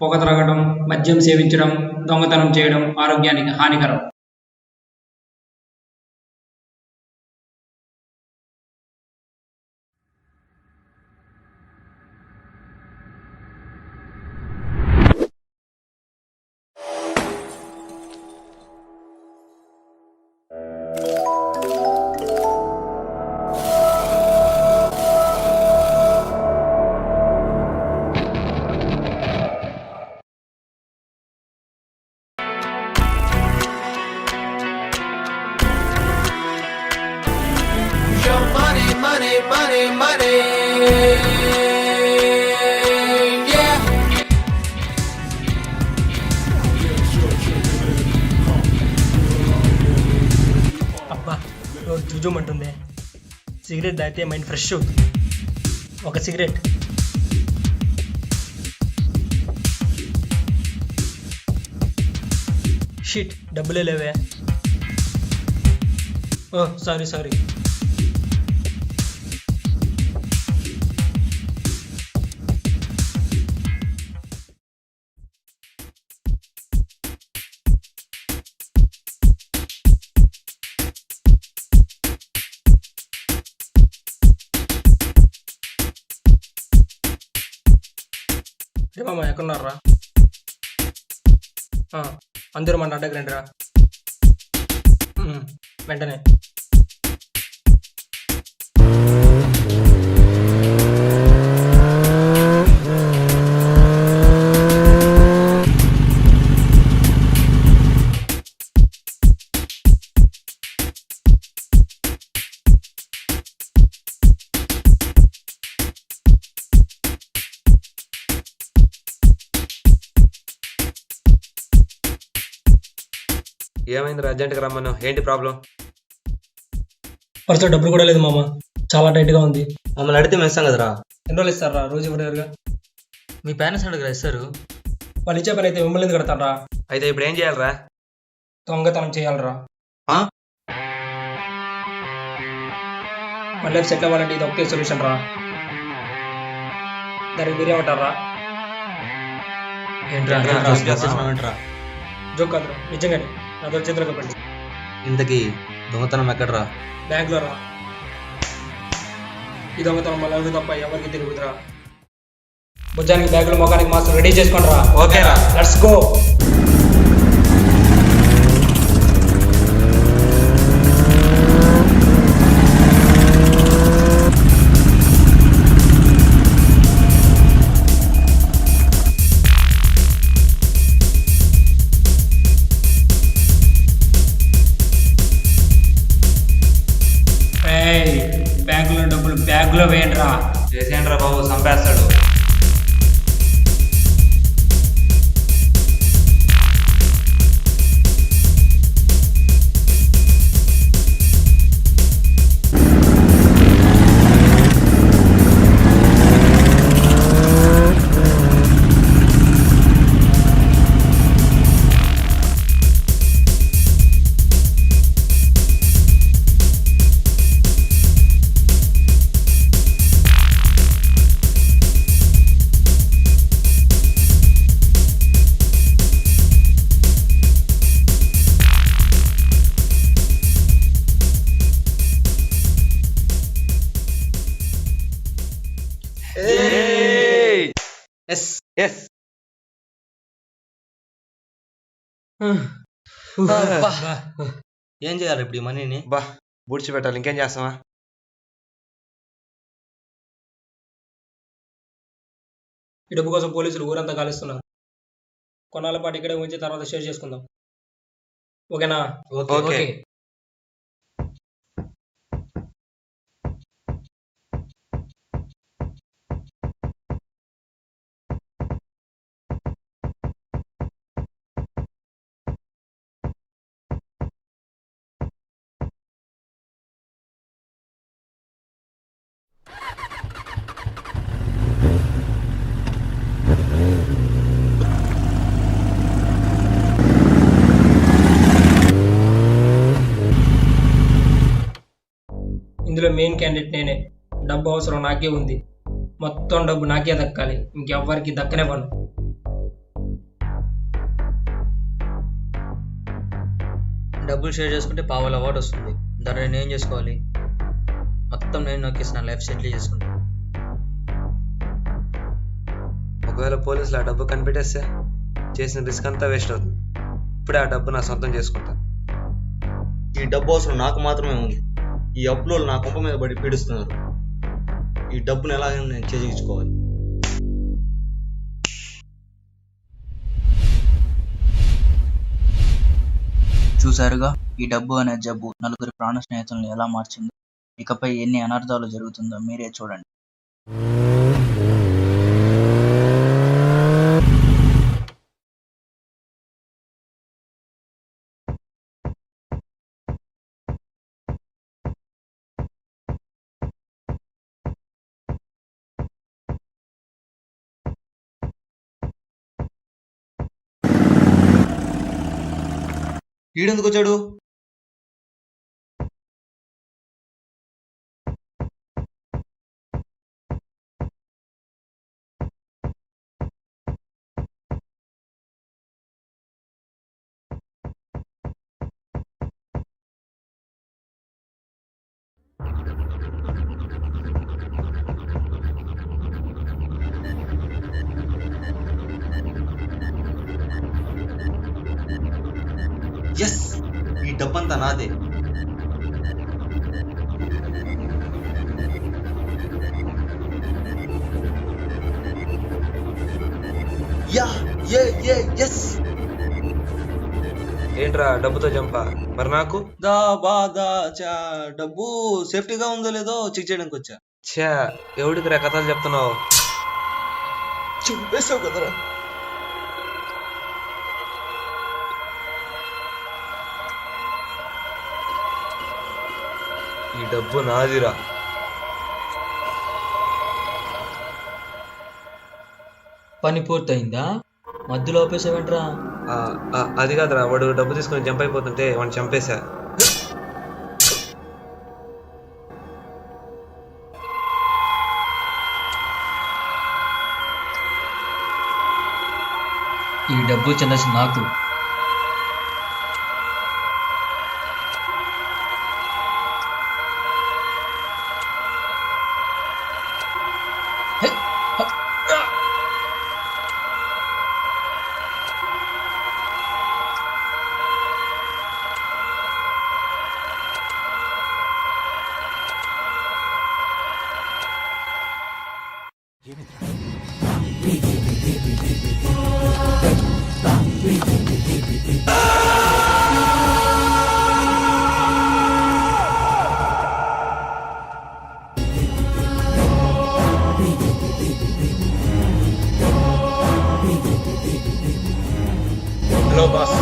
పొగ త్రాగడం, మద్యం సేవించడం, దొంగతనం చేయడం ఆరోగ్యానికి హానికరం. Your money, money, money, money. Yeah. అబ్బా రోజు జుజుమంటుంది. సిగరెట్ తాగితే మైండ్ ఫ్రెష్ అవుతుంది. ఒక సిగరెట్. షిట్, డబ్బులే లేవే. ఓ సారీ. రే మామ, ఎక్కడున్నారా? అందరూ మన అడ్డకి రండిరా. వెంటనే. ఏమైంది? అర్జెంట్గా రమ్మను. ఏంటి ప్రాబ్లం? పర్సులో డబ్బులు కూడా లేదు మామ. చాలా టైట్గా ఉంది. మమ్మల్ని అడిగితే మేము ఇస్తాం కదరా. ఎన్ని రోజులు ఇస్తారా? రోజు ఇవ్వలేరుగా. మీ పేరెంట్స్ అడుగురా, ఇస్తారు. వాళ్ళు ఇచ్చే పని అయితే మిమ్మల్ని ఎందుకు కడతారా? అయితే ఇప్పుడు ఏం చేయాలరా? దొంగతనం చేయాలరా. ఆ? మళ్ళీ సెటిల్ అవ్వాలంటే ఇది ఒకే సొల్యూషన్ రా. దానికి మీరేమంటారా? జోక్ కాదురా, నిజంగానే. నా దగ్గర చేతులకు పడి. ఇంతకీ దొంగతనం ఎక్కడరా? బ్యాంక్లో రా. ఈ దొంగతనం మళ్ళీ తప్ప ఎవరికి తిరుగుతురా. భుజానికి బ్యాగులు, మొఖానికి మాస్క్ రెడీ చేసుకోండి రా. ఓకేరా, లెట్స్ గో. బ్యాంకులో డబ్బులు బ్యాగ్లో వేయండి రా. చేసేయండిరా బాబు, చంపేస్తాడు. ఏం చేయాలి ఇప్పుడు ఈ మనీని? బూడ్చిపెట్టాలి. ఇంకేం చేస్తావా? ఈ డబ్బు కోసం పోలీసులు ఊరంతా కాలుస్తున్నారు. కొన్నాళ్ళ పాటు ఇక్కడే ఉంచి తర్వాత షేర్ చేసుకుందాం. ఓకేనా? ఓకే. ఇందులో మెయిన్ క్యాండిడేట్ నేనే. డబ్బు అవసరం నాకే ఉంది. మొత్తం డబ్బు నాకే దక్కాలి, ఇంకెవ్వరికి దక్కనే పను. డబ్బులు షేర్ చేసుకుంటే పావుల అవార్డు వస్తుంది. దాన్ని నేను ఏం చేసుకోవాలి? మొత్తం నేను నొక్కేసి నా లైఫ్ సెటిల్ చేసుకుంటాను. ఒకవేళ పోలీసులు ఆ డబ్బు కనిపెట్టేస్తే చేసిన రిస్క్ అంతా వేస్ట్ అవుతుంది. ఇప్పుడే ఆ డబ్బు నా సొంతం చేసుకుంటా. ఈ డబ్బు అవసరం నాకు మాత్రమే ఉంది. ఈ అప్పులో నా కుంప మీద పడి పీడిస్తున్నారు. ఈ డబ్బును ఎలాగైనా నేను చేజించుకోవాలి. చూశారుగా, ఈ డబ్బు అనే జబ్బు నలుగురి ప్రాణ స్నేహితులను ఎలా మార్చిందో. ఇకపై ఎన్ని అనర్థాలు జరుగుతుందో మీరే చూడండి. ఈడెందుకు వచ్చాడు? ఎస్, ఈ డబ్బంతా నాదే. Yeah A S. ఏంట్రా డబ్బుతో చంపా? మరి నాకు దా బా దా చా. డబ్బు సేఫ్టీగా ఉందో లేదో చెక్ చేయడానికి వచ్చా. ఛా, ఎవడికి రా కథలు చెప్తున్నావు? చూపేసావు కదరా. ఈ డబ్బు నాదిరా. పని పూర్తయిందా? మధ్యలో ఆపేసావేంట్రా? అది కాదురా, వాడు డబ్బు తీసుకొని జంప్ అయిపోతుంటే వాడిని చంపేశా. ఈ డబ్బు చెందాల్సింది నాకు. Hello boss.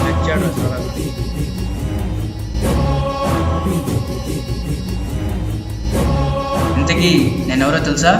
నచ్చాడు అసలు. ఇంతకీ నేనెవరో తెలుసా?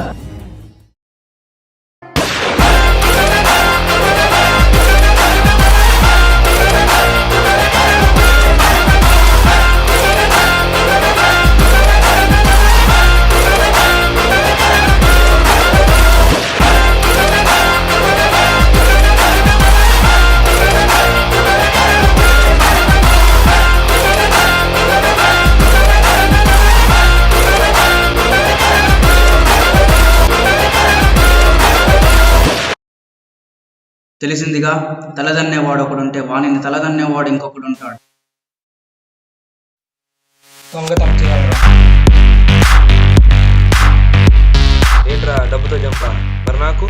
తెలిసిందిగా, తలదన్నేవాడు ఒకడుంటే వాణిని తలదన్నేవాడు ఇంకొకడు ఉంటాడు. దొంగతనం చేయాలరా. ఏంట్రా డబ్బుతో చంపా? మరి నాకు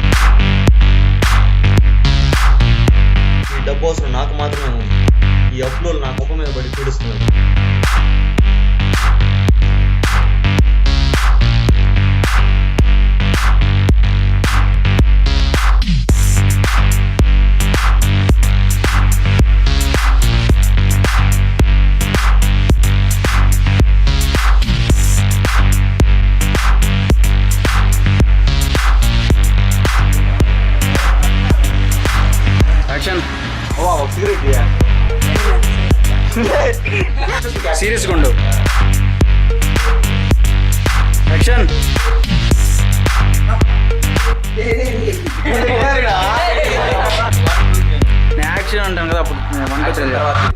ఈ డబ్బు అవసరం నాకు మాత్రమే ఉంది. ఈ అప్పులో నా కుంప మీద పడి పీడిస్తున్నారు. సీరియస్గా ఉండు. యాక్షన్ నేను యాక్షన్ అంటాను కదా అప్పుడు 1 2 3